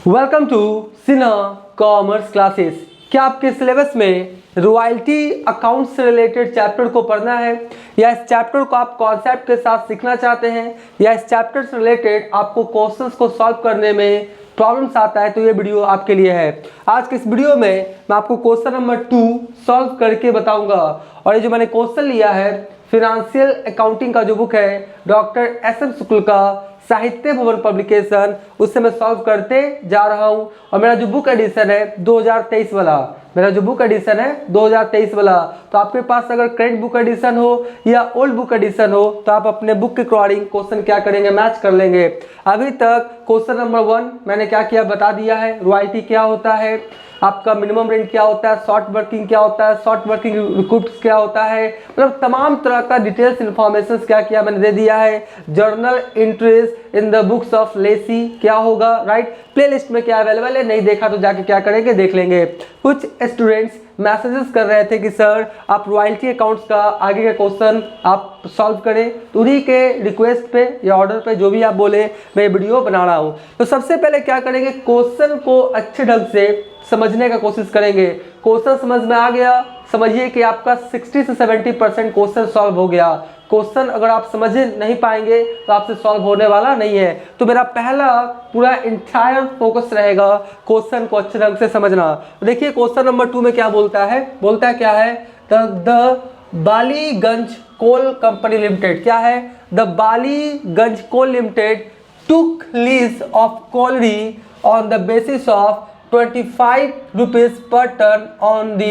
Welcome to Sinha commerce classes. क्या आपके syllabus में रॉयल्टी अकाउंट से रिलेटेड चैप्टर को पढ़ना है, या इस चैप्टर को आप कॉन्सेप्ट के साथ सीखना चाहते हैं, या इस चैप्टर से रिलेटेड आपको क्वेश्चंस को सॉल्व करने में प्रॉब्लम्स आता है, तो ये वीडियो आपके लिए है। आज के इस वीडियो में मैं आपको क्वेश्चन नंबर 2 सॉल्व करके बताऊंगा। और ये जो मैंने क्वेश्चन लिया है फिनेंशियल अकाउंटिंग का जो बुक है डॉक्टर एस.एम. शुक्ल का साहित्य भवन पब्लिकेशन, उससे मैं सॉल्व करते जा रहा हूं। और मेरा जो बुक एडिशन है 2023 वाला, मेरा जो बुक एडिशन है 2023 वाला, तो आपके पास अगर करंट बुक एडिशन हो या ओल्ड बुक एडिशन हो तो आप अपने बुक के अकॉर्डिंग क्वेश्चन क्या करेंगे, मैच कर लेंगे। अभी तक क्वेश्चन नंबर 1 मैंने क्या किया बता दिया है। रॉयल्टी क्या होता है, आपका मिनिमम रेंट क्या होता है, शॉर्ट वर्किंग क्या होता है, शॉर्ट वर्किंग रिकूप्स क्या होता है, मतलब तमाम तरह का डिटेल्स इन्फॉर्मेशन क्या किया मैंने दे दिया है। Journal entries in the books of Lesi क्या होगा, राइट। प्लेलिस्ट में क्या अवेलेबल है, नहीं देखा तो जाके क्या करेंगे, देख लेंगे। कुछ स्टूडेंट्स मैसेजेस कर रहे थे कि सर आप रॉयल्टी अकाउंट्स का आगे का क्वेश्चन आप सॉल्व करें, तो उन्हीं के रिक्वेस्ट पे या ऑर्डर पे जो भी आप बोले मैं वीडियो बना रहा हूँ। तो सबसे पहले क्या करेंगे, क्वेश्चन को अच्छे ढंग से समझने का कोशिश करेंगे। क्वेश्चन समझ में आ गया, समझिए कि आपका 60 से 70% क्वेश्चन सॉल्व हो गया। क्वेश्चन अगर आप समझ नहीं पाएंगे तो आपसे सॉल्व होने वाला नहीं है। तो मेरा पहला पूरा इंटायर फोकस रहेगा क्वेश्चन को अच्छे ढंग से समझना। देखिए क्वेश्चन नंबर 2 में क्या बोलता है, बोलता क्या है, the Ballygunge coal company limited, क्या है, the Ballygunge coal limited took lease of colliery on the basis of 25 rupees per ton on the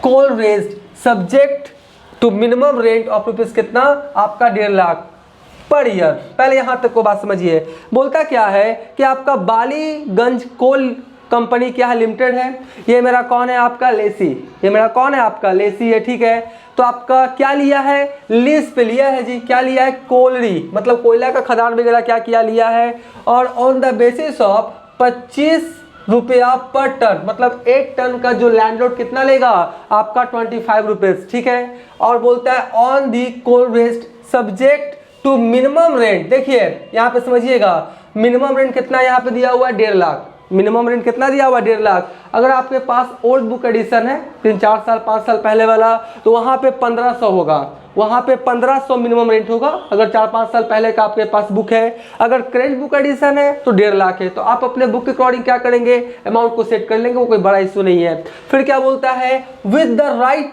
coal raised subject to minimum rent of rupees कितना, आपका 1.5 लाख पर ईयर। पहले यहां तक को बात समझिए। बोलता क्या है कि आपका बालीगंज कोल कंपनी क्या है, लिमिटेड है। ये मेरा कौन है, आपका लेसी, ये मेरा कौन है, आपका लेसी है, ठीक है। तो आपका क्या लिया है, लीज पे लिया है जी, क्या लिया है, कोलरी, मतलब कोयला का खदान वगैरह क्या किया, लिया है। और ऑन द बेसिस ऑफ 25 रुपया पर टन, मतलब 1 टन का जो लैंडलॉर्ड कितना लेगा, आपका 25 रुपीज, ठीक है। और बोलता है on the coal raised subject to minimum rent. देखिए यहाँ पे समझिएगा, मिनिमम रेंट कितना यहाँ पे दिया हुआ है, 1.5 लाख। मिनिमम रेंट कितना दिया हुआ है, 1.5 लाख। अगर आपके पास ओल्ड बुक एडिशन है 3-4 साल 5 साल पहले वाला, तो वहाँ पे 1500 होगा, वहाँ पे 1500 मिनिमम रेंट होगा अगर 4-5 साल पहले का आपके पास बुक है। अगर करेंट बुक एडिशन है तो 1.5 लाख है। तो आप अपने बुक के अकॉर्डिंग क्या करेंगे, अमाउंट को सेट कर लेंगे, वो कोई बड़ा इशू नहीं है। फिर क्या बोलता है, with the right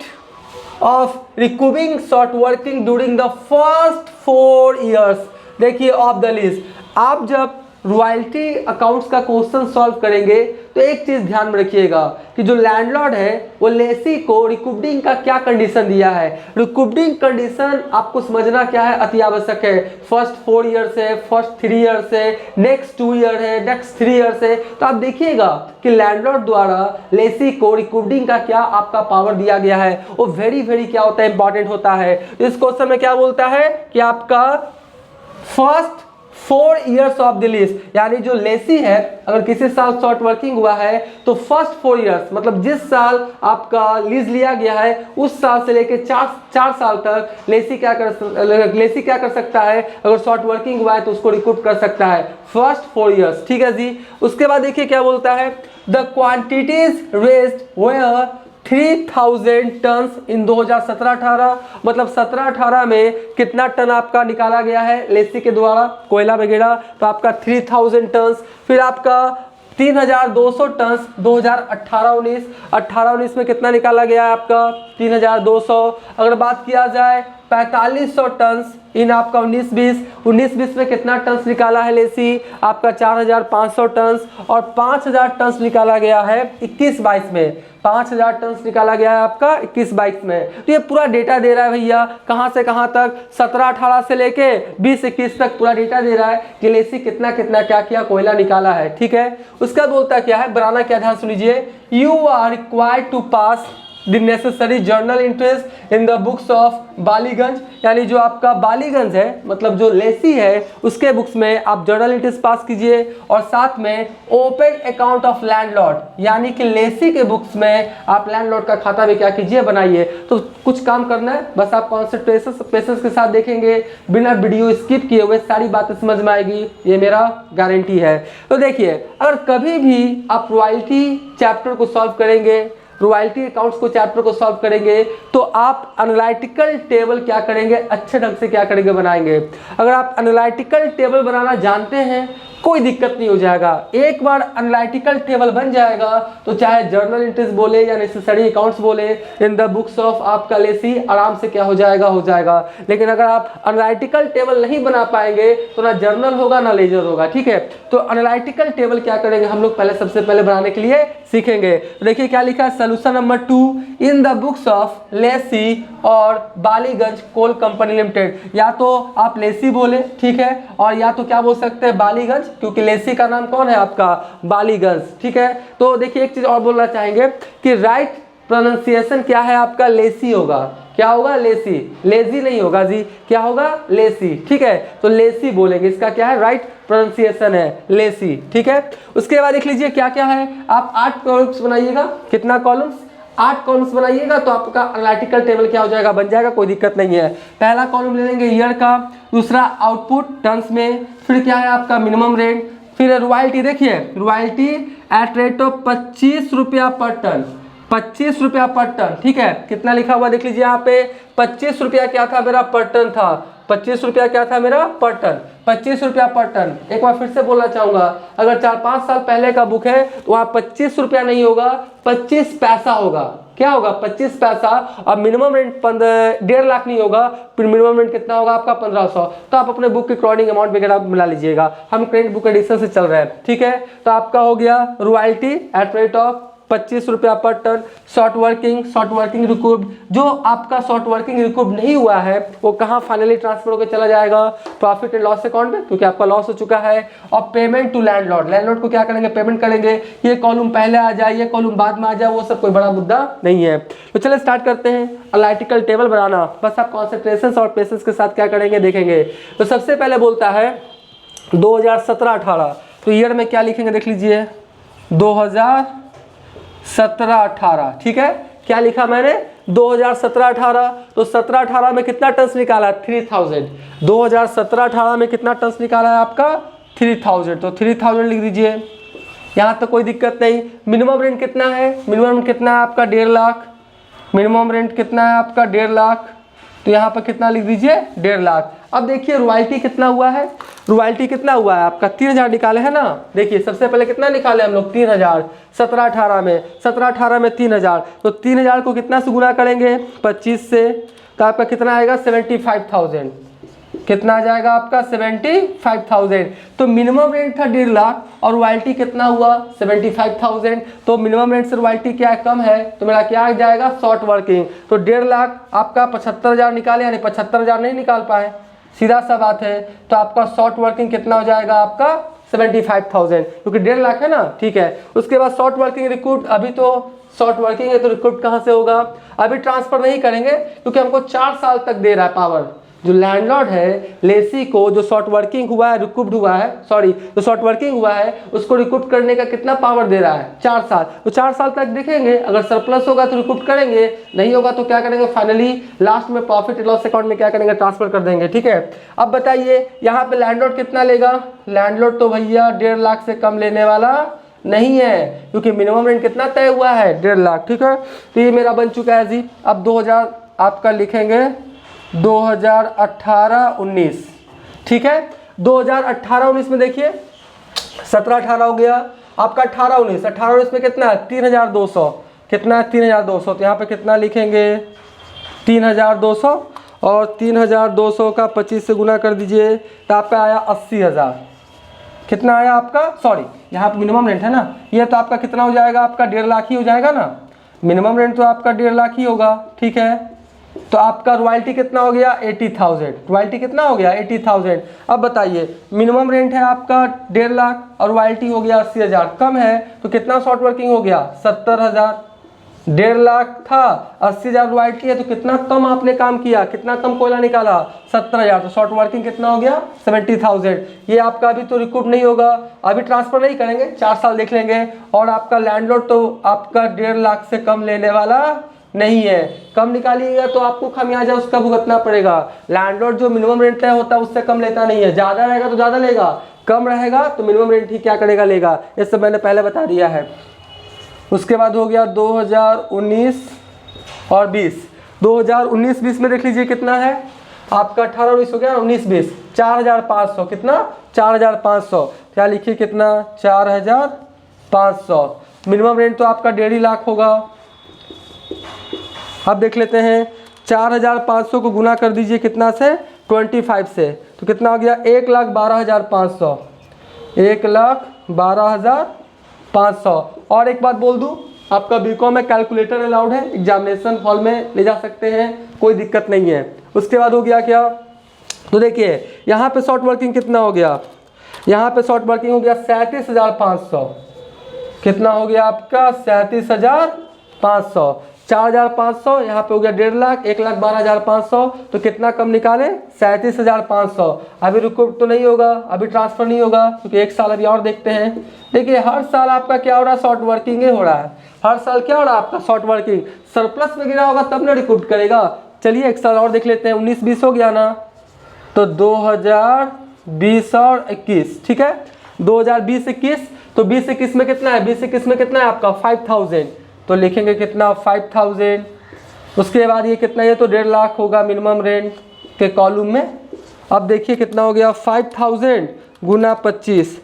of recouping short working during the first 4 years. देखिए ऑफ द लीज, आप जब रॉयल्टी अकाउंट्स का क्वेश्चन सॉल्व करेंगे तो एक चीज ध्यान में रखिएगा कि जो लैंडलॉर्ड है वो लेसी को रिकूविंग का क्या कंडीशन दिया है। रिकूविंग कंडीशन आपको समझना क्या है, अति आवश्यक है। फर्स्ट 4 ईयर्स है, फर्स्ट 3 ईयर्स है, नेक्स्ट 2 ईयर है, नेक्स्ट 3 ईयर्स है। तो आप देखिएगा कि लैंडलॉर्ड द्वारा लेसी को रिकूविंग का क्या आपका पावर दिया गया है, वो वेरी क्या होता है, इंपॉर्टेंट होता है। इस क्वेश्चन में क्या बोलता है कि आपका first 4 years of the lease, यानी जो लेसी है अगर किसी साल शॉर्ट वर्किंग हुआ है तो फर्स्ट 4 ईयर्स, मतलब जिस साल आपका लीज लिया गया है उस साल से लेकर 4 साल तक लेसी क्या कर सकता है, अगर शॉर्ट वर्किंग हुआ है तो उसको रिकूप कर सकता है, फर्स्ट 4 ईयर्स, ठीक है जी। उसके बाद देखिए क्या बोलता है, the quantities raised were 3000 tonne in 2017-18, मतलब 17-18 में कितना टन आपका निकाला गया है लेसी के द्वारा कोयला वगैरह, तो आपका 3000 टन। फिर आपका 3200 टन 2018-19, 18-19 में कितना निकाला गया है आपका 3200। अगर बात किया जाए 4500 टन इन आपका 19-20 में कितना टन निकाला है लेसी, आपका 4500 टन। और 5000 टन निकाला गया है 21-22 में, 5000 टन निकाला गया है आपका 21-22 में। तो ये पूरा डेटा दे रहा है भैया, कहाँ से कहाँ तक, 17-18 से लेके 20-21 तक पूरा डेटा दे रहा है कि लेसी कितना क्या किया, कोयला निकाला है, ठीक है। उसका बोलता क्या है, बनाना क्या, ध्यान सुन लीजिए, you are required to pass the necessary journal entries in the books of Ballygunge, यानी जो आपका बालीगंज है मतलब जो लेसी है उसके बुक्स में आप जर्नल एंट्रीज पास कीजिए, और साथ में ओपन अकाउंट ऑफ लैंडलॉर्ड, यानी कि लेसी के बुक्स में आप लैंडलॉर्ड का खाता भी क्या कीजिए, बनाइए। तो कुछ काम करना है, बस आप कॉन्सेंट्रेशन पेशेंस के साथ देखेंगे, बिना वीडियो स्किप किए हुए सारी बातें समझ में आएगी, ये मेरा गारंटी है। तो देखिए, अगर कभी भी आप रॉयल्टी चैप्टर को सॉल्व करेंगे, रॉयल्टी अकाउंट्स को चैप्टर को सॉल्व करेंगे, तो आप एनालिटिकल टेबल क्या करेंगे, अच्छे ढंग से क्या करेंगे, बनाएंगे। अगर आप एनालिटिकल टेबल बनाना जानते हैं कोई दिक्कत नहीं हो जाएगा। एक बार एनालिटिकल टेबल बन जाएगा तो चाहे जर्नल एंट्रीज बोले या नेसेसरी अकाउंट्स बोले इन द बुक्स ऑफ आपका लेसी, आराम से क्या हो जाएगा। लेकिन अगर आप एनालिटिकल टेबल नहीं बना पाएंगे तो ना जर्नल होगा ना लेजर होगा, ठीक है। तो एनालिटिकल टेबल क्या करेंगे हम लोग, पहले सबसे पहले बनाने के लिए सीखेंगे। देखिए क्या लिखा है, solution number 2 in the books of Lesi और बालीगंज कोल कंपनी लिमिटेड। या तो आप लेसी बोले, ठीक है, और या तो क्या बोल सकते हैं, बालीगंज, क्योंकि लेसी का नाम कौन है आपका, बालीगंज, ठीक है। तो देखिए एक चीज और बोलना चाहेंगे कि राइट प्रोनाउंसिएशन क्या है आपका, लेसी होगा। क्या होगा, लेसी, लेजी नहीं होगा जी, क्या होगा, लेसी, ठीक है। तो लेसी बोलेंगे, इसका क्या है, राइट प्रोनाउंसिएशन है लेसी, ठीक है। उसके बाद देख लीजिए क्या क्या है, आप 8 कॉलम्स बनाइएगा। कितना कॉलम्स, 8 कॉलम्स बनाइएगा तो आपका एनालिटिकल टेबल क्या हो जाएगा, बन जाएगा, कोई दिक्कत नहीं है। पहला कॉलम ले लेंगे ईयर का, दूसरा आउटपुट टन्स में, फिर क्या है आपका मिनिमम रेट, फिर रॉयल्टी। देखिए रॉयल्टी एट रेट ऑफ 25 रुपया पर टन, 25 रुपया पर टन, ठीक है। कितना लिखा हुआ देख लीजिए यहाँ पे, 25 रुपया क्या था मेरा, पर टन था। 25 रुपया क्या था मेरा, पर टन, 25 रुपया पर टन। एक बार फिर से बोलना चाहूंगा, अगर 4-5 साल पहले का बुक है तो वहाँ 25 रुपया नहीं होगा, 25 पैसा होगा। क्या होगा, 25 पैसा। और मिनिमम रेंट 1.5 लाख नहीं होगा, फिर मिनिमम रेंट कितना होगा आपका, 1500। तो आप अपने बुक की क्रॉडिंग अमाउंट वगैरह मिला लीजिएगा, हम करेंट बुक एडिशन से चल रहे हैं, ठीक है। तो आपका हो गया रॉयल्टी एट रेट ऑफ 25 रुपया पर टन। शॉर्ट वर्किंग रिकूव्ड, जो आपका शॉर्ट वर्किंग रिकूव्ड नहीं हुआ है वो कहाँ फाइनली ट्रांसफर होकर चला जाएगा, प्रॉफिट एंड लॉस अकाउंट में, क्योंकि आपका लॉस हो चुका है। और पेमेंट टू लैंडलॉर्ड, लैंडलॉर्ड को क्या करेंगे, पेमेंट करेंगे। ये कॉलम पहले आ जाए, ये कॉलम बाद में आ जाए, वो सब कोई बड़ा मुद्दा नहीं है। तो चलिए स्टार्ट करते हैं एनालिटिकल टेबल बनाना। बस आप कॉन्सेंट्रेशन और पेशेंस के साथ क्या करेंगे, देखेंगे। तो सबसे पहले बोलता है 2017-18, तो ईयर में क्या लिखेंगे देख लीजिए, 2017-18, ठीक है। क्या लिखा मैंने, 2017-18। तो 17-18 में कितना टन्स निकाला, 3000। 2017-18 में कितना टन्स निकाला है आपका, 3000। तो 3000 लिख दीजिए, यहाँ तो कोई दिक्कत नहीं। मिनिमम रेंट कितना है, मिनिमम रेंट कितना है आपका, 1.5 लाख। मिनिमम रेंट कितना है आपका, 1.5 लाख। तो यहाँ पर कितना लिख दीजिए, 1.5 लाख। अब देखिए रॉयल्टी कितना हुआ है, रॉयल्टी कितना हुआ है आपका, 3000 निकाले है ना। देखिए सबसे पहले कितना निकाले हम लोग, 3000। 17-18 में, 17-18 में 3000, तो 3000 को कितना से गुना करेंगे, 25 से, तो आपका कितना आएगा, 75,000। कितना आ जाएगा आपका, 75,000। तो मिनिमम रेंट था 1.5 लाख और रॉयल्टी कितना हुआ, 75,000। तो मिनिमम रेंट से रॉयल्टी क्या कम है, तो मेरा क्या आ जाएगा, शॉर्ट वर्किंग। तो 1.5 लाख आपका 75,000 निकाले, यानी 75,000 नहीं निकाल पाए, सीधा सा बात है। तो आपका शॉर्ट वर्किंग कितना हो जाएगा आपका, 75,000, क्योंकि 1.5 लाख है ना, ठीक है। उसके बाद शॉर्ट वर्किंग रिक्रूट, अभी तो शॉर्ट वर्किंग है तो रिक्रूट कहाँ से होगा, अभी ट्रांसफर नहीं करेंगे क्योंकि हमको 4 साल तक दे रहा है पावर। जो लैंडलॉर्ड है लेसी को, जो शॉर्ट वर्किंग हुआ है, रिकूव्ड हुआ है, सॉरी जो शॉर्ट वर्किंग हुआ है उसको रिकूव करने का कितना पावर दे रहा है, 4 साल। तो 4 साल तक देखेंगे, अगर सरप्लस होगा तो रिकूव करेंगे, नहीं होगा तो क्या करेंगे, फाइनली लास्ट में प्रॉफिट एंड लॉस अकाउंट में क्या करेंगे, ट्रांसफर कर देंगे, ठीक है। अब बताइए यहाँ पे लैंडलॉर्ड कितना लेगा, लैंडलॉर्ड तो भैया 1.5 लाख से कम लेने वाला नहीं है, क्योंकि मिनिमम रेंट कितना तय हुआ है, 1.5 लाख, ठीक है। तो ये मेरा बन चुका है जी। अब 2000 आपका लिखेंगे 2018-19, ठीक है। 2018-19 में देखिए 17-18 हो गया आपका, 18-19 में कितना है, 3,200। कितना है, 3,200। तो यहाँ पे कितना लिखेंगे, 3,200, और 3,200 का 25 से गुना कर दीजिए तो आपका आया 80,000। कितना आया आपका, सॉरी यहाँ पे मिनिमम रेंट है ना, ये तो आपका कितना हो जाएगा, आपका 1.5 लाख ही हो जाएगा ना। मिनिमम रेंट तो आपका 1.5 लाख ही होगा, ठीक है। तो आपका रॉयल्टी कितना हो गया, 80,000। रॉयल्टी कितना हो गया, 80,000। अब बताइए मिनिमम रेंट है आपका 1.5 लाख और रॉयल्टी हो गया 80,000, कम है तो कितना शॉर्ट वर्किंग हो गया, 70,000। 1.5 लाख था, 80,000 रॉयल्टी है, तो कितना कम आपने काम किया, कितना कम कोयला निकाला, 70,000। तो शॉर्ट वर्किंग कितना हो गया, 70,000। ये आपका अभी तो रिकूप नहीं होगा, अभी ट्रांसफर नहीं करेंगे, 4 साल देख लेंगे। और आपका लैंडलॉर्ड तो आपका 1.5 लाख से कम लेने वाला नहीं है, कम निकालिएगा तो आपको खामियाजा उसका भुगतना पड़ेगा। लैंडलॉर्ड जो मिनिमम रेंट तय होता है उससे कम लेता नहीं है, ज़्यादा रहेगा तो ज़्यादा लेगा, कम रहेगा तो मिनिमम रेंट ही क्या करेगा, लेगा। ये सब मैंने पहले बता दिया है। उसके बाद हो गया 2019 और 20। 2019-20 में देख लीजिए कितना है आपका, 18-19 हो गया, 19-20 4,500, कितना 4,500, क्या लिखिए कितना 4,500। मिनिमम रेंट तो आपका 1.5 लाख होगा। अब देख लेते हैं 4,500 को गुना कर दीजिए कितना से, 25 से, तो कितना हो गया 1,12,500, 1,12,500। और एक बात बोल दूं, आपका बीकॉम में कैलकुलेटर अलाउड है, एग्जामिनेशन हॉल में ले जा सकते हैं, कोई दिक्कत नहीं है। उसके बाद हो गया क्या, तो देखिए यहाँ पे शॉर्ट वर्किंग कितना हो गया, यहाँ पे शॉर्ट वर्किंग हो गया 37,500, कितना हो गया आपका 37,500। 4,500 यहाँ पे हो गया 1.5 लाख, 1,12,500, तो कितना कम निकाले 37,500। अभी रिकूप तो नहीं होगा, अभी ट्रांसफर नहीं होगा, क्योंकि 1 साल अभी और देखते हैं। देखिए हर साल आपका क्या हो रहा है, शॉर्ट वर्किंग ही हो रहा है, हर साल क्या हो रहा है आपका शॉर्ट वर्किंग। सरप्लस में गिरा होगा तब ना रिकूप करेगा। चलिए 1 साल और देख लेते हैं, 19-20 हो गया ना, तो 2020 और 21, ठीक है 2020-21। तो 20-21 में कितना है, 20-21 में कितना है आपका 5,000, तो लिखेंगे कितना 5,000। उसके बाद ये कितना, ये तो 1.5 लाख होगा मिनिमम रेंट के कॉलम में। अब देखिए कितना हो गया 5,000 गुना 25,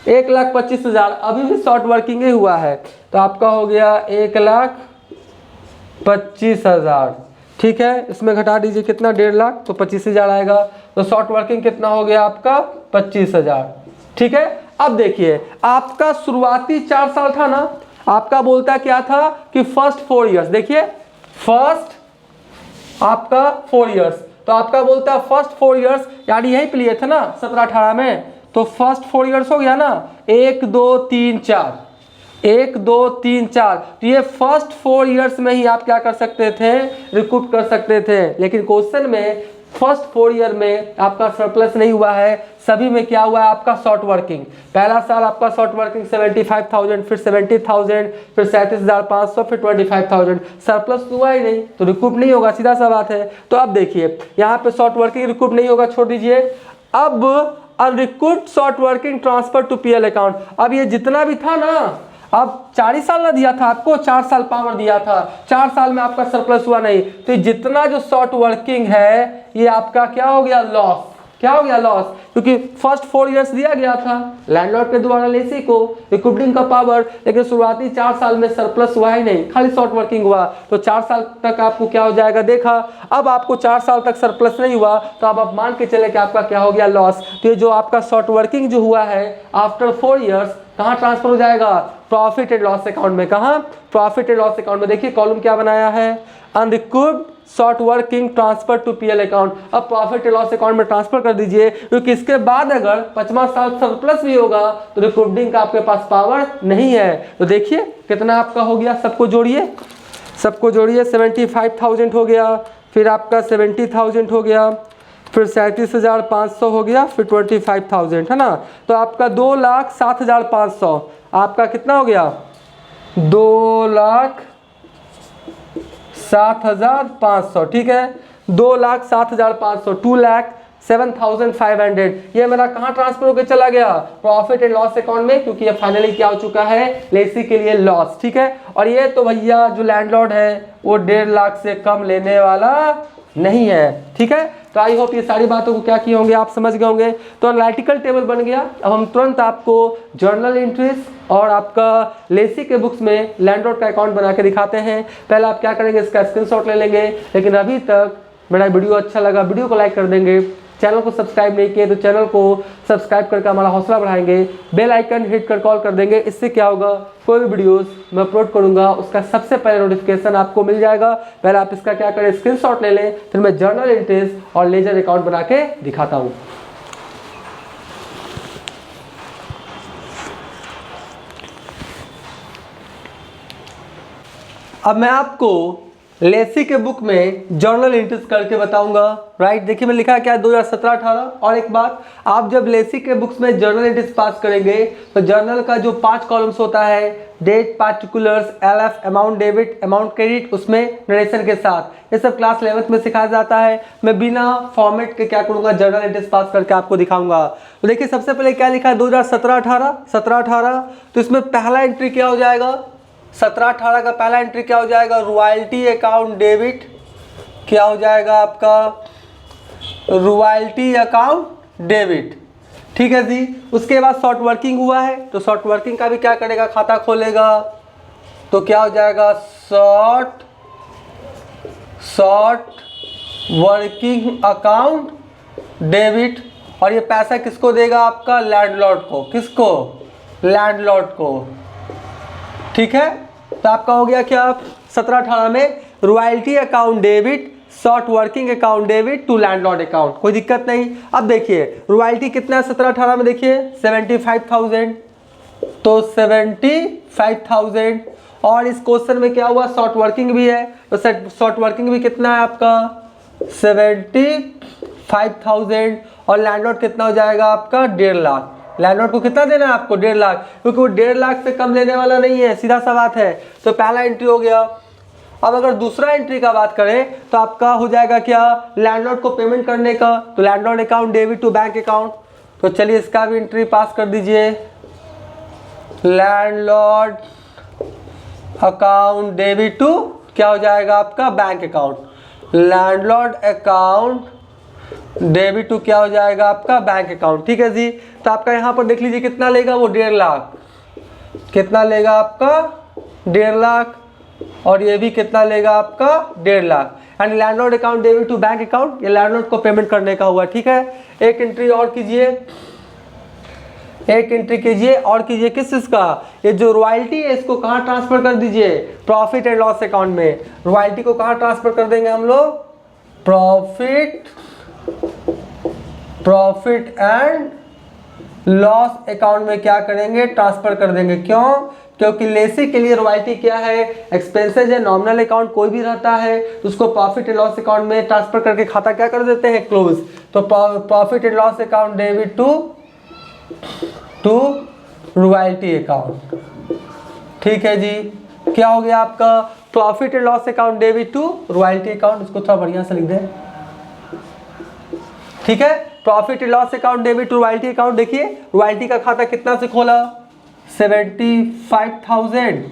1,25,000। अभी भी शॉर्ट वर्किंग ही हुआ है, तो आपका हो गया 1,25,000, ठीक है। इसमें घटा दीजिए कितना 1.5 लाख, तो 25,000 आएगा। तो शॉर्ट वर्किंग कितना हो गया आपका 25,000, ठीक है। अब देखिए आपका शुरुआती 4 साल था ना, आपका बोलता क्या था कि फर्स्ट 4 इयर्स, देखिए फर्स्ट आपका 4 इयर्स, तो आपका बोलता है फर्स्ट 4 इयर्स, यानी यही पे लिए थे ना 17-18 में, तो फर्स्ट 4 इयर्स हो गया ना, 1 2 3 4, 1 2 3 4। तो ये फर्स्ट 4 इयर्स में ही आप क्या कर सकते थे, रिकूप कर सकते थे। लेकिन क्वेश्चन में फर्स्ट 4 ईयर में आपका सरप्लस नहीं हुआ है, सभी में क्या हुआ है आपका शॉर्ट वर्किंग। पहला साल आपका शॉर्ट वर्किंग 75,000, फिर 70,000, फिर 37,500, फिर 25,000, सरप्लस हुआ ही नहीं, तो रिकूप नहीं होगा, सीधा सा बात है। तो अब देखिए यहाँ पे शॉर्ट वर्किंग रिकूप नहीं होगा, छोड़ दीजिए। अब unrecouped short working transfer to PL account. अब ये जितना भी था ना, अब 4 साल ना दिया था आपको, 4 साल पावर दिया था, 4 साल में आपका सरप्लस हुआ नहीं, तो जितना जो शॉर्ट वर्किंग है ये आपका क्या हो गया, लॉस। क्या हो गया, लॉस, क्योंकि फर्स्ट 4 इयर्स दिया गया था लैंडलॉर्ड के द्वारा लेसी को रिकूपिंग का पावर, लेकिन शुरुआती 4 साल में सरप्लस हुआ ही नहीं, खाली शॉर्ट वर्किंग हुआ। तो 4 साल तक आपको क्या हो जाएगा, देखा। अब आपको 4 साल तक सरप्लस नहीं हुआ, तो अब आप मान के चले कि आपका क्या हो गया, लॉस। तो ये जो आपका शॉर्ट वर्किंग जो हुआ है आफ्टर 4 इयर्स कहाँ ट्रांसफर हो जाएगा, प्रॉफिट एंड लॉस अकाउंट में। कहाँ, प्रॉफिट एंड लॉस अकाउंट में। देखिए कॉलम क्या बनाया है, unrecouped short working transfer to PL account. अब प्रॉफिट एंड लॉस अकाउंट में ट्रांसफर कर दीजिए, क्योंकि इसके बाद अगर 5वां साल सरप्लस भी होगा तो रिकूपिंग का आपके पास पावर नहीं है। तो देखिए कितना आपका हो गया, सबको जोड़िए, सबको जोड़िए, 75,000 हो गया, फिर आपका 70,000 हो गया, फिर 37,500 हो गया, फिर 25,000, है ना। तो आपका 2,07,500 आपका कितना हो गया, 2,07,500, ठीक है। 2,07,500, 2,07,500 ये मेरा कहाँ ट्रांसफर होकर चला गया, प्रॉफिट एंड लॉस अकाउंट में, क्योंकि ये फाइनली क्या हो चुका है, लेसी के लिए लॉस, ठीक है। और ये तो भैया जो लैंडलॉर्ड है वो 1.5 लाख से कम लेने वाला नहीं है, ठीक है। तो आई होप ये सारी बातों को क्या किए होंगे, आप समझ गए होंगे। तो एनालिटिकल टेबल बन गया। अब हम तुरंत आपको जर्नल एंट्रीज और आपका लेसी के बुक्स में लैंडलॉर्ड का अकाउंट बना के दिखाते हैं। पहले आप क्या करेंगे, इसका स्क्रीनशॉट ले लेंगे। लेकिन अभी तक मेरा वीडियो अच्छा लगा, वीडियो को लाइक कर देंगे, चैनल को सब्सक्राइब नहीं किए तो चैनल को सब्सक्राइब करके हमारा हौसला बढ़ाएंगे, बेल आइकन हिट कर कॉल कर देंगे। इससे क्या होगा, कोई भी वीडियोस मैं अपलोड करूंगा उसका सबसे पहले नोटिफिकेशन आपको मिल जाएगा। पहले आप इसका क्या करें, स्क्रीनशॉट ले लें, फिर मैं जर्नल एंट्रीज और लेजर अकाउंट बना के दिखाता हूँ। अब मैं आपको लेसी के बुक में जर्नल एंट्रीज करके बताऊंगा। राइट, देखिए मैं लिखा है क्या 2017-18। और एक बात, आप जब लेसी के बुक्स में जर्नल एंट्रीज पास करेंगे तो जर्नल का जो 5 कॉलम्स होता है, date, particulars, LF, amount debit, amount credit, उसमें नरेशन के साथ, ये सब क्लास 11th में सिखाया जाता है। मैं बिना फॉर्मेट के क्या करूंगा, जर्नल एंट्रीज पास करके आपको दिखाऊंगा। तो देखिए सबसे पहले क्या लिखा है 2017-18, तो इसमें पहला एंट्री क्या हो जाएगा, 17-18 का पहला एंट्री क्या हो जाएगा, रॉयल्टी अकाउंट डेबिट, क्या हो जाएगा आपका, रॉयल्टी अकाउंट डेबिट। ठीक है जी। उसके बाद शॉर्ट वर्किंग हुआ है, तो शॉर्ट वर्किंग का भी क्या करेगा, खाता खोलेगा, तो क्या हो जाएगा, शॉर्ट वर्किंग अकाउंट डेबिट। और ये पैसा किसको देगा, आपका लैंडलॉर्ड को। किसको, लैंडलॉर्ड को। ठीक है, तो आपका हो गया क्या 17-18 में royalty account debit, short working account debit to landlord account, कोई दिक्कत नहीं। अब देखिए रॉयल्टी कितना है 17-18 में, देखिए 75,000, तो 75,000। और इस क्वेश्चन में क्या हुआ, शॉर्ट वर्किंग भी है, तो शॉर्ट वर्किंग भी कितना है आपका 75,000। और लैंडलॉर्ड कितना हो जाएगा आपका 1.5 लाख। लैंडलॉर्ड को कितना देना है आपको 1.5 लाख, क्योंकि वो 1.5 लाख से कम लेने वाला नहीं है, सीधा सा बात है। तो पहला एंट्री हो गया। अब अगर दूसरा एंट्री का बात करें तो आपका हो जाएगा क्या, लैंडलॉर्ड को पेमेंट करने का, तो landlord account debit to bank account. तो चलिए इसका भी एंट्री पास कर दीजिए, लैंडलॉर्ड अकाउंट डेबिट टू क्या हो जाएगा आपका bank account, landlord account debit to क्या हो जाएगा आपका बैंक अकाउंट। ठीक है जी। तो आपका यहाँ पर देख लीजिए कितना लेगा वो 1.5 लाख, कितना लेगा आपका 1.5 लाख, और ये भी कितना लेगा आपका 1.5 lakh. And landlord account debit to bank account, ये लैंडलॉर्ड को पेमेंट करने का हुआ। ठीक है, एक एंट्री और कीजिए, एक एंट्री कीजिए और कीजिए किस चीज का, ये जो रॉयल्टी है इसको कहाँ ट्रांसफर कर दीजिए, प्रॉफिट एंड लॉस अकाउंट में। रॉयल्टी को कहाँ ट्रांसफर कर देंगे हम लोग, प्रॉफिट एंड लॉस अकाउंट में क्या करेंगे, ट्रांसफर कर देंगे। क्यों, क्योंकि लेसी के लिए रॉयल्टी क्या है, एक्सपेंसेस है, नॉमिनल अकाउंट कोई भी रहता है तो उसको प्रॉफिट एंड लॉस अकाउंट में ट्रांसफर करके खाता क्या कर देते हैं, क्लोज। तो profit and loss account debit to royalty account. ठीक है जी, क्या हो गया आपका profit and loss account debit to royalty account. इसको थोड़ा बढ़िया से लिख दें। ठीक है, profit and loss account debit to royalty account. देखिए रॉयल्टी का खाता कितना से खोला, 75,000,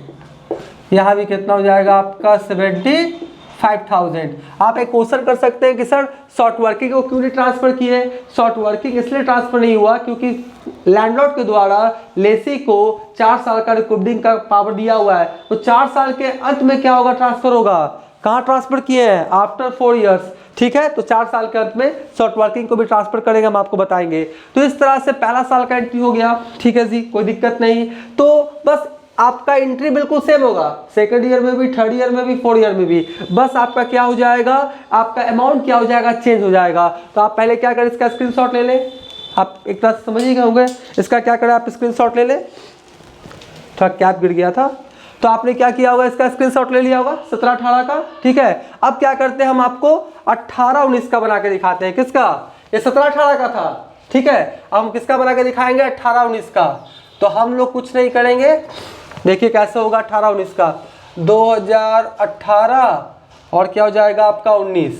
यहाँ भी कितना हो जाएगा आपका 75,000। आप एक क्वेश्चन कर सकते हैं कि सर शॉर्ट वर्किंग को क्यों नहीं ट्रांसफर किए। शॉर्ट वर्किंग इसलिए ट्रांसफर नहीं हुआ क्योंकि लैंडलॉर्ड के द्वारा लेसी को 4 साल का रिकॉर्डिंग का पावर दिया हुआ है, तो 4 साल के अंत में क्या होगा, ट्रांसफर होगा। कहाँ ट्रांसफर किए हैं, आफ्टर 4 ईयर्स। ठीक है, तो 4 साल के अंत में शॉर्ट वर्किंग को भी ट्रांसफर करेंगे, हम आपको बताएंगे। तो इस तरह से पहला साल का एंट्री हो गया। ठीक है जी, कोई दिक्कत नहीं। तो बस आपका एंट्री बिल्कुल सेम होगा, सेकंड ईयर में भी, थर्ड ईयर में भी, फोर्थ ईयर में भी। बस आपका क्या हो जाएगा, आपका अमाउंट क्या हो जाएगा, चेंज हो जाएगा। तो आप पहले क्या करें, इसका स्क्रीनशॉट ले लें। आप एक तरह से समझिएगा होंगे, इसका क्या करें, आप स्क्रीनशॉट ले लें। थोड़ा कैप गिर गया था, तो आपने क्या किया होगा, इसका स्क्रीनशॉट ले लिया होगा 17-18 का। ठीक है, अब क्या करते हैं, हम आपको 18-19 का बना के दिखाते हैं। किसका, ये 17-18 का था। ठीक है, अब हम किसका बना के दिखाएंगे, 18-19 का। तो हम लोग कुछ नहीं करेंगे, देखिए कैसे होगा 18-19 का, 2018 और क्या हो जाएगा आपका 19।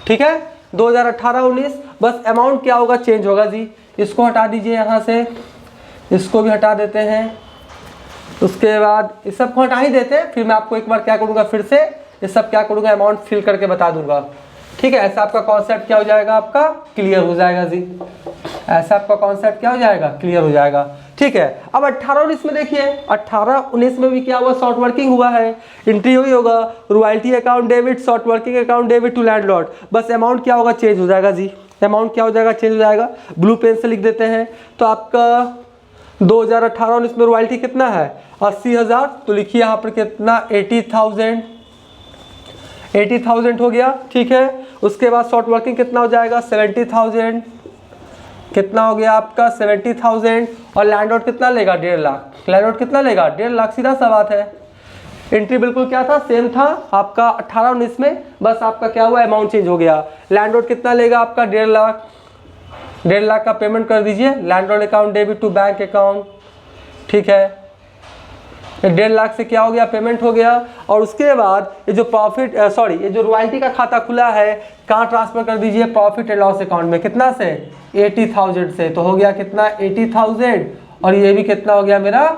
ठीक है, 2018-19। बस अमाउंट क्या होगा, चेंज होगा जी। इसको हटा दीजिए यहाँ से, इसको भी हटा देते हैं। उसके बाद इस सब को हटा ही देते हैं, फिर मैं आपको एक बार क्या करूँगा, फिर से ये सब क्या करूँगा, अमाउंट फिल करके बता दूंगा। ठीक है, ऐसा आपका कॉन्सेप्ट क्या हो जाएगा, आपका क्लियर हो जाएगा जी। ऐसा आपका कॉन्सेप्ट क्या हो जाएगा, क्लियर हो जाएगा। ठीक है, अब 18-19 में देखिए, 18-19 में भी क्या हुआ, शॉर्ट वर्किंग हुआ है। एंट्री हुई होगा royalty account debit, short working account debit to landlord. बस अमाउंट क्या होगा, चेंज हो जाएगा जी। अमाउंट क्या हो जाएगा, चेंज हो जाएगा। ब्लू पेन से लिख देते हैं। तो आपका 2018-19 में रॉयल्टी कितना है, 80,000। तो लिखिए यहाँ पर कितना, 80,000 हो गया। ठीक है, उसके बाद शॉर्ट वर्किंग कितना हो जाएगा, 70,000। कितना हो गया आपका 70,000। और लैंडलॉर्ड कितना लेगा, 1.5 लाख। लैंडलॉर्ड कितना लेगा, 1.5 लाख, सीधा सा बात है। एंट्री बिल्कुल क्या था, सेम था आपका 18-19 में, बस आपका क्या हुआ, अमाउंट चेंज हो गया। लैंडलॉर्ड कितना लेगा आपका, 1.5 लाख, 1.5 लाख का पेमेंट कर दीजिए landlord account debit to bank account, ठीक है। 1.5 लाख से क्या हो गया, पेमेंट हो गया। और उसके बाद ये जो प्रॉफिट ये जो रॉयल्टी का खाता खुला है कहाँ ट्रांसफर कर दीजिए, प्रॉफिट एंड लॉस अकाउंट में। कितना से, 80,000 से, तो हो गया कितना, 80,000, और ये भी कितना हो गया मेरा,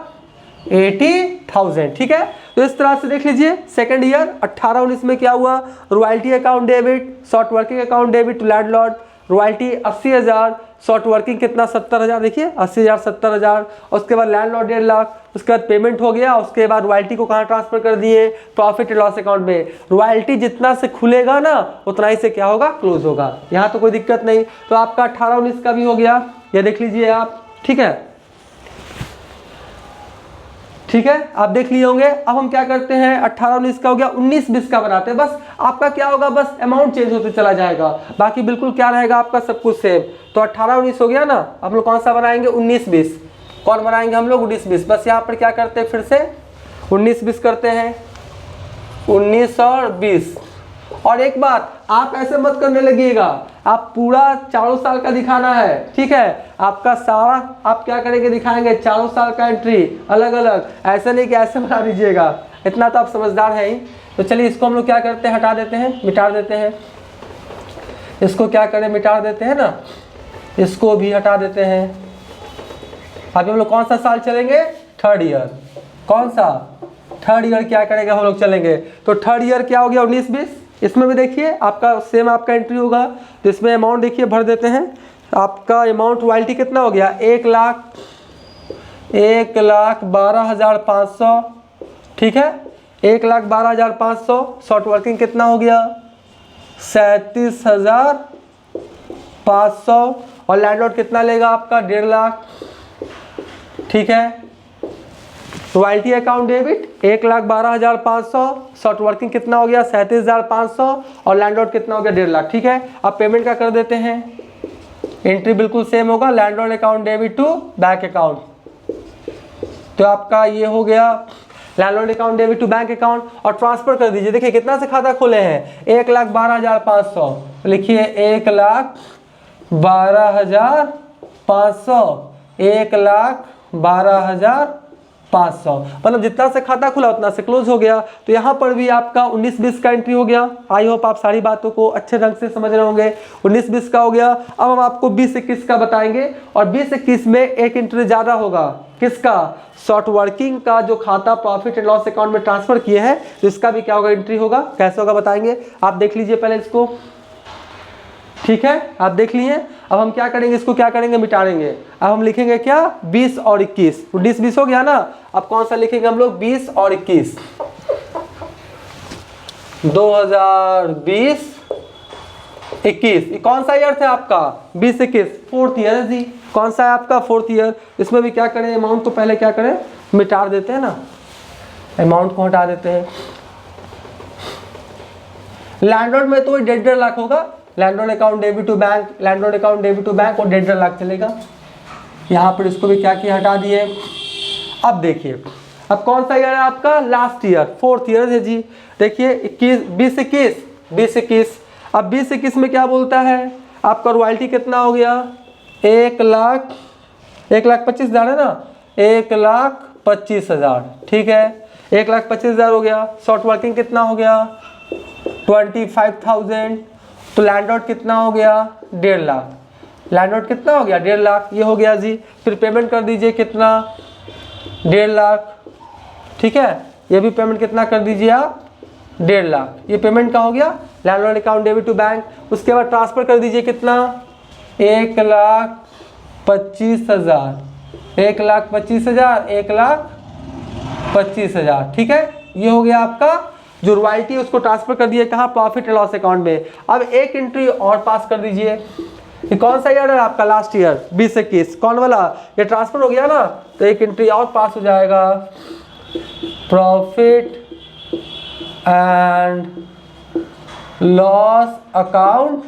80,000, ठीक है। तो इस तरह से देख लीजिए सेकंड ईयर 18-19 में क्या हुआ, royalty account debit, short working account debit to landlord, royalty 80,000, short working कितना 70,000, देखिए 80,000 70,000, उसके बाद लैंडलॉर्ड 1.5 लाख, उसके बाद पेमेंट हो गया। उसके बाद रॉयल्टी को कहाँ ट्रांसफर कर दिए, प्रॉफिट एंड लॉस अकाउंट में। रॉयल्टी जितना से खुलेगा ना उतना ही से क्या होगा, क्लोज होगा। यहाँ तो कोई दिक्कत नहीं। तो आपका 18-19 का भी हो गया, ये देख लीजिए आप, ठीक है, ठीक है, आप देख लिए होंगे। अब हम क्या करते हैं, 18-19 का हो गया, 19-20 का बनाते हैं। बस आपका क्या होगा, बस अमाउंट चेंज होते चला जाएगा, बाकी बिल्कुल क्या रहेगा आपका, सब कुछ सेम। तो 18-19 हो गया ना, हम लोग कौन सा बनाएंगे, 19-20। कौन बनाएंगे हम लोग, 19-20। बस यहाँ पर क्या करते हैं, फिर से 19-20 करते हैं, 19 और 20। और एक बात, आप ऐसे मत करने लगिएगा, आप पूरा चारों साल का दिखाना है, ठीक है। आपका सारा आप क्या करेंगे, दिखाएंगे चारों साल का एंट्री अलग अलग, ऐसा नहीं कि ऐसे बना दीजिएगा, इतना तो आप समझदार हैं ही। तो चलिए इसको हम लोग क्या करते हैं, हटा देते हैं, मिटा देते हैं। इसको क्या करें, मिटा देते हैं ना, इसको भी हटा देते हैं। अभी हम लोग कौन सा साल चलेंगे, थर्ड ईयर। कौन सा, थर्ड ईयर क्या करेंगे हम लोग, चलेंगे। तो थर्ड ईयर क्या हो गया, 19-20। इसमें भी देखिए आपका सेम आपका एंट्री होगा। तो इसमें अमाउंट देखिए भर देते हैं। आपका अमाउंट रॉयल्टी कितना हो गया, 1,12,500, ठीक है, 1,12,500। शॉर्ट वर्किंग कितना हो गया, 37,500। और लैंडलॉर्ड कितना लेगा आपका, 1.5 लाख, ठीक है। Royalty account debit 1,12,500, short working कितना हो गया, 37,500, और लैंडलॉर्ड कितना हो गया, 1.5 लाख, ठीक है। अब पेमेंट का कर देते हैं, एंट्री बिल्कुल सेम होगा, landlord account debit to bank account. तो आपका ये हो गया landlord account debit to bank account, और ट्रांसफर कर दीजिए। देखिए कितना से खाता खोले हैं, 1,12,500, लिखिए 1,12,500, 1,12,500, मतलब जितना से खाता खुला उतना से क्लोज हो गया। तो यहाँ पर भी आपका 19-20 का एंट्री हो गया। आई होप आप सारी बातों को अच्छे ढंग से समझ रहे होंगे। 19-20 का हो गया। अब हम आपको 20-21 का बताएंगे, और 20-21 में एक एंट्री ज़्यादा होगा, किसका, शॉर्ट वर्किंग का जो खाता प्रॉफिट एंड लॉस अकाउंट में ट्रांसफर किए हैं, तो इसका भी क्या होगा, एंट्री होगा। कैसे होगा बताएंगे, आप देख लीजिए पहले इसको, ठीक है, आप देख लिए। अब हम क्या करेंगे, इसको क्या करेंगे, मिटाएंगे। अब हम लिखेंगे क्या, 20 और 21, 19-20 हो गया ना। अब कौन सा लिखेंगे हम लोग, 20 और 21, 2020-21। कौन सा ईयर था आपका, 20-21, फोर्थ ईयर है जी। कौन सा है आपका, फोर्थ ईयर। इसमें भी क्या करें, अमाउंट को पहले क्या करें, मिटा देते हैं ना, अमाउंट को हटा देते हैं। लैंडलॉर्ड में तो 1.5 लाख होगा, landlord account debit to bank, landlord account debit to bank, और 1.5 लाख चलेगा। यहाँ पर इसको भी क्या किया, हटा दिए। अब देखिए, अब कौन सा ईयर है आपका, लास्ट ईयर, फोर्थ ईयर है जी। देखिए 20-21। अब 20-21 में क्या बोलता है, आपका रॉयल्टी कितना हो गया, 1,25,000 है ना, 1,25,000, ठीक है, 1,25,000 हो गया। शॉर्ट वर्किंग कितना हो गया, 25,000। तो लैंडलॉर्ड कितना हो गया, 1.5 लाख। लैंडलॉर्ड कितना हो गया, 1.5 लाख, ये हो गया जी। फिर पेमेंट कर दीजिए कितना, 1.5 लाख, ठीक है। ये भी पेमेंट कितना कर दीजिए आप, 1.5 लाख। ये पेमेंट का हो गया, landlord account debit to bank. उसके बाद ट्रांसफर कर दीजिए कितना, 1,25,000, 1,25,000, 1,25,000, ठीक है। ये हो गया आपका जो रॉयल्टी, उसको ट्रांसफर कर दिए कहाँ, प्रॉफिट एंड लॉस अकाउंट में। अब एक एंट्री और पास कर दीजिए। ये कौन सा ईयर है आपका, लास्ट ईयर, 20-21, कौन वाला, ये ट्रांसफर हो गया ना, तो एक एंट्री और पास हो जाएगा, profit and loss account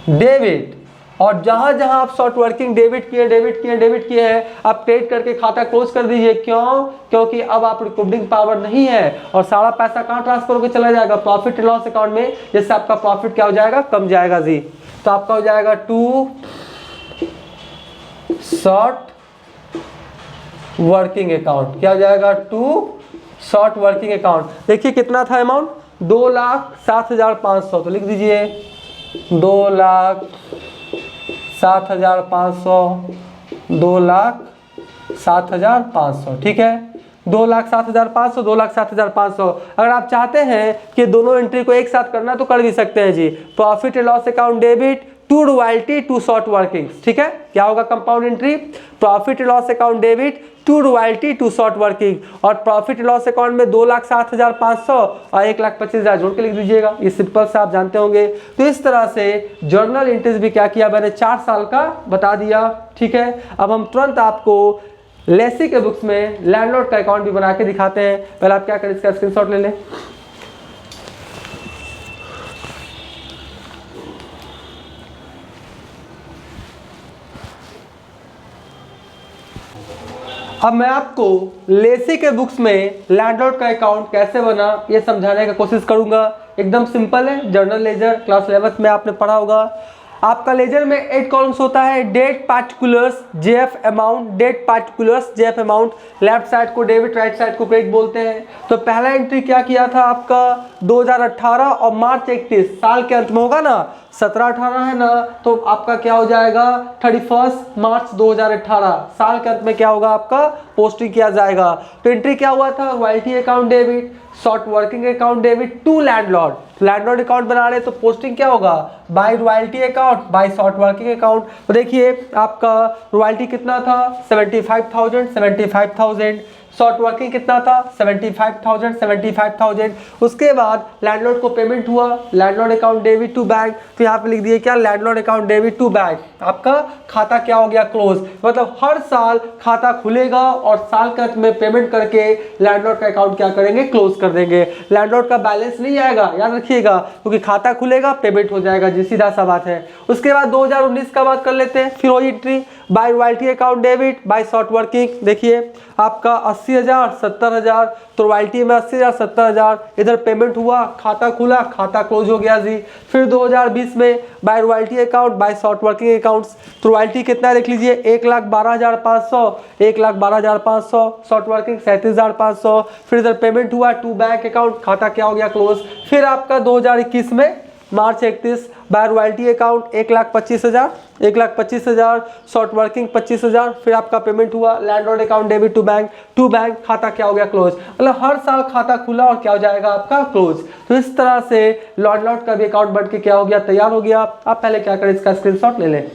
debit और जहां जहां आप शॉर्ट वर्किंग डेबिट किए हैं, आप क्रेडिट करके खाता क्लोज कर दीजिए। क्यों? क्योंकि अब आप रिकवरिंग पावर नहीं है और सारा पैसा कहाँ ट्रांसफर होकर चला जाएगा? प्रॉफिट एंड लॉस अकाउंट में। जैसे आपका प्रॉफिट क्या हो जाएगा? कम जाएगा जी। तो आपका हो जाएगा टू शॉर्ट वर्किंग अकाउंट। क्या हो जाएगा? To short working account. देखिए कितना था अमाउंट? 2,07,500। तो लिख दीजिए 2,07,500, 2,07,500। ठीक है, 2,07,500, 2,07,500। अगर आप चाहते हैं कि दोनों एंट्री को एक साथ करना तो कर भी सकते हैं जी। Profit and loss account debit to royalty to short working. ठीक है, क्या होगा compound entry? Profit and loss account debit to royalty to short working. और प्रॉफिट एंड लॉस अकाउंट में 2,07,500 और 1,25,000 जोड़ के लिख दीजिएगा। ये सिंपल से आप जानते होंगे। तो इस तरह से जर्नल एंट्रीज भी क्या किया मैंने? 4 साल का बता दिया। ठीक है, अब हम तुरंत आपको लेसी के बुक्स में लैंडलॉर्ड का अकाउंट भी बना के दिखाते हैं। पहले आप क्या करें, इसका स्क्रीनशॉट ले लें। अब मैं आपको लेसी के बुक्स में लैंडलॉर्ड का अकाउंट कैसे बना ये समझाने का कोशिश करूंगा। एकदम सिंपल है। जर्नल लेजर क्लास 11th में आपने पढ़ा होगा। आपका लेजर में 8 कॉलम्स होता है। Date particulars, JF amount, date particulars, JF amount. Left side को डेबिट, राइट साइड को क्रेडिट बोलते हैं। तो पहला एंट्री क्या किया था आपका? 2018 और मार्च 31 साल के अंत में होगा ना, 17-18 है ना, तो आपका क्या हो जाएगा? 31 मार्च 2018 साल के अंत में क्या होगा? आपका पोस्टिंग किया जाएगा। तो एंट्री क्या हुआ था? Royalty account debit, short working account debit to landlord. Landlord account बना रहे तो पोस्टिंग क्या होगा? By royalty account, by short working account. तो देखिए आपका रॉयल्टी कितना था? 75,000। शॉर्ट वर्किंग कितना था? 75,000। उसके बाद लैंडलॉर्ड को पेमेंट हुआ, landlord account debit to bank. तो यहाँ पे लिख दिए क्या? Landlord account debit to bank. आपका खाता क्या हो गया? क्लोज। मतलब हर साल खाता खुलेगा और साल के अंत में पेमेंट करके लैंडलॉर्ड का अकाउंट क्या करेंगे? क्लोज कर देंगे। लैंडलॉर्ड का बैलेंस नहीं आएगा, याद रखिएगा, क्योंकि खाता खुलेगा, पेमेंट हो जाएगा जी, सीधा सा बात है। उसके बाद 2019 का बात कर लेते हैं। फिर वही entry, by royalty account debit, by short working. देखिए आपका 80,000, 70,000। तो रॉयल्टी में 80,000, 70,000। इधर पेमेंट हुआ, खाता खुला, खाता क्लोज हो गया जी। फिर 2020 में by royalty account, by short working accounts. तो रॉयल्टी कितना देख लीजिए? 1,12,500, 1,12,500। Short working 37,500। फिर इधर पेमेंट हुआ टू बैंक अकाउंट, खाता क्या हो गया? क्लोज। फिर आपका 2021 में March 31 by royalty account 1,25,000, 1,25,000। Short working 25,000। फिर आपका पेमेंट हुआ landlord account debit to bank, खाता क्या हो गया? क्लोज। मतलब हर साल खाता खुला और क्या हो जाएगा? आपका क्लोज। तो इस तरह से लैंडलॉर्ड का भी अकाउंट बन के क्या हो गया? तैयार हो गया। आप पहले क्या करें, इसका स्क्रीनशॉट ले लें।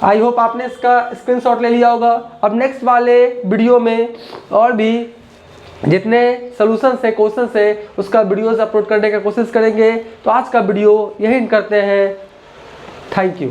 आई होप आपने इसका स्क्रीनशॉट ले लिया होगा। अब नेक्स्ट वाले वीडियो में और भी जितने सॉल्यूशंस है, क्वेश्चंस है, उसका वीडियोस अपलोड करने का कोशिश करेंगे। तो आज का वीडियो यही करते हैं। Thank you.